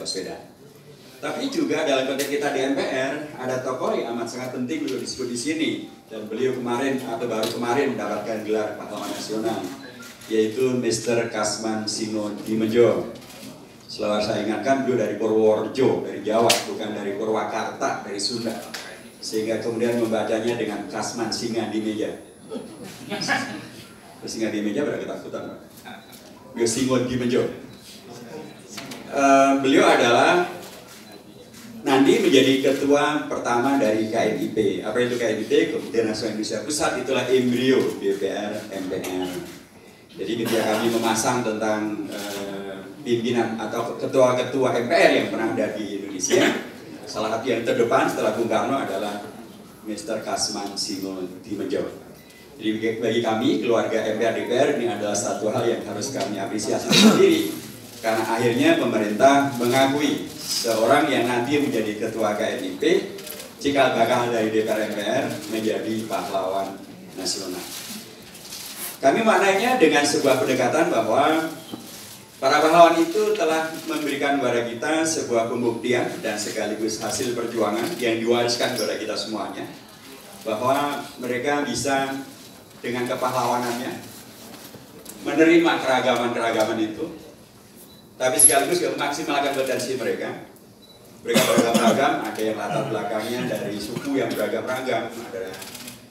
Baswedan. Tapi juga dalam konteks kita di MPR ada tokoh yang amat sangat penting untuk disebut di sini, dan beliau kemarin atau baru kemarin mendapatkan gelar pahlawan nasional, yaitu Mr. Kasman Singo Dimejo. Selalu saya ingatkan, beliau dari Purworejo, dari Jawa, bukan dari Purwakarta, dari Sunda, sehingga kemudian membacanya dengan Kasman Singa di meja. Singa di meja pada ketakutan, Pak. Beliau Singo Dimejo. Beliau adalah nanti menjadi ketua pertama dari KNIP. Apa itu KNIP? Komite Nasional Indonesia Pusat. Itulah embrio DPR MPR. Jadi ketika kami memasang tentang pimpinan atau ketua-ketua MPR yang pernah ada di Indonesia, salah satu yang terdepan setelah Bung Karno adalah Mr. Kasman Singo Dimejo. Jadi bagi kami, keluarga MPR DPR, ini adalah satu hal yang harus kami apresiasi sendiri, karena akhirnya pemerintah mengakui seorang yang nanti menjadi ketua KNIP, cikal bakal dari DPR MPR, menjadi pahlawan nasional. Kami maknanya dengan sebuah pendekatan bahwa para pahlawan itu telah memberikan kepada kita sebuah pembuktian dan sekaligus hasil perjuangan yang diwariskan kepada kita semuanya, bahwa mereka bisa dengan kepahlawanannya menerima keragaman-keragaman itu, tapi sekaligus memaksimalkan potensi mereka. Mereka beragam-ragam, ada yang latar belakangnya dari suku yang beragam-ragam, ada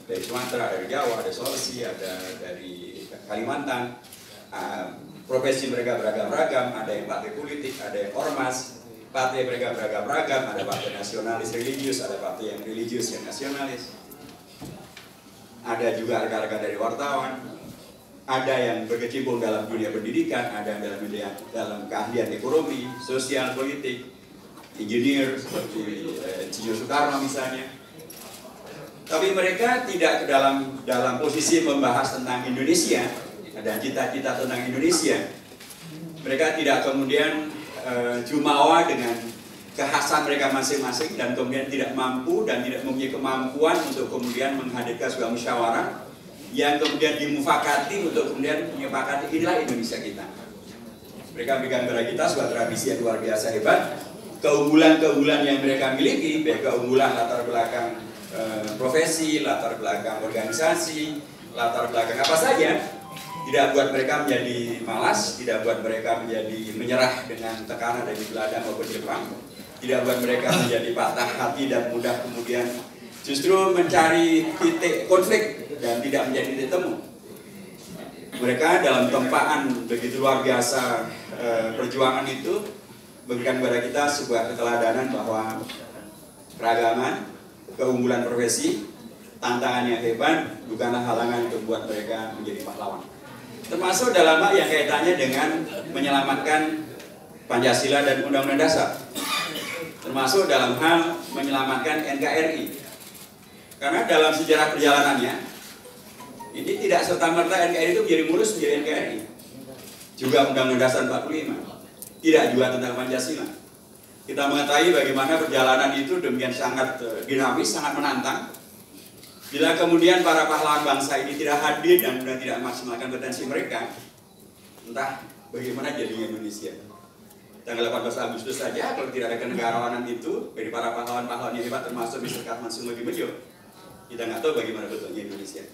dari Sumatera, dari Jawa, ada Sulawesi, ada dari Kalimantan. Profesi mereka beragam-ragam, ada yang partai politik, ada yang ormas, partai mereka beragam-ragam, ada partai nasionalis religius, ada partai yang religius yang nasionalis. Ada juga rekan-rekan dari wartawan, ada yang berkecimpung dalam dunia pendidikan, ada yang dalam keahlian ekonomi, sosial, politik, engineer seperti Insinyur Soekarno misalnya. Tapi mereka tidak dalam posisi membahas tentang Indonesia dan cita-cita tentang Indonesia. Mereka tidak kemudian jumawa dengan kekhasan mereka masing-masing dan kemudian tidak mampu dan tidak mempunyai kemampuan untuk kemudian menghadirkan sebuah musyawarah yang kemudian dimufakati untuk kemudian menyepakati inilah Indonesia kita. Mereka berikan kepada kita sebuah tradisi yang luar biasa hebat. Keunggulan-keunggulan yang mereka miliki, baik keunggulan latar belakang profesi, latar belakang organisasi, latar belakang apa saja, tidak buat mereka menjadi malas, tidak buat mereka menjadi menyerah dengan tekanan dari belakang maupun Jepang, tidak buat mereka menjadi patah hati dan mudah kemudian justru mencari titik konflik dan tidak menjadi titik temu. Mereka dalam tempaan begitu luar biasa perjuangan itu memberikan kepada kita sebuah keteladanan bahwa keragaman, keunggulan profesi, tantangan yang hebat bukanlah halangan untuk buat mereka menjadi pahlawan. Termasuk dalam hal yang kaitannya dengan menyelamatkan Pancasila dan Undang-Undang Dasar. Termasuk dalam hal menyelamatkan NKRI. Karena dalam sejarah perjalanannya, ini tidak serta-merta NKRI itu menjadi mulus menjadi NKRI. Juga Undang-Undang Dasar 45. Tidak juga tentang Pancasila. Kita mengetahui bagaimana perjalanan itu demikian sangat dinamis, sangat menantang. Bila kemudian para pahlawan bangsa ini tidak hadir dan tidak memaksimalkan potensi mereka, entah bagaimana jadinya Indonesia. Tanggal 18 Agustus saja, kalau tidak ada kenegarawanan itu dari para pahlawan-pahlawan yang hebat termasuk Mr. Kasman Singo Dimejo, kita nggak tahu bagaimana bentuknya Indonesia.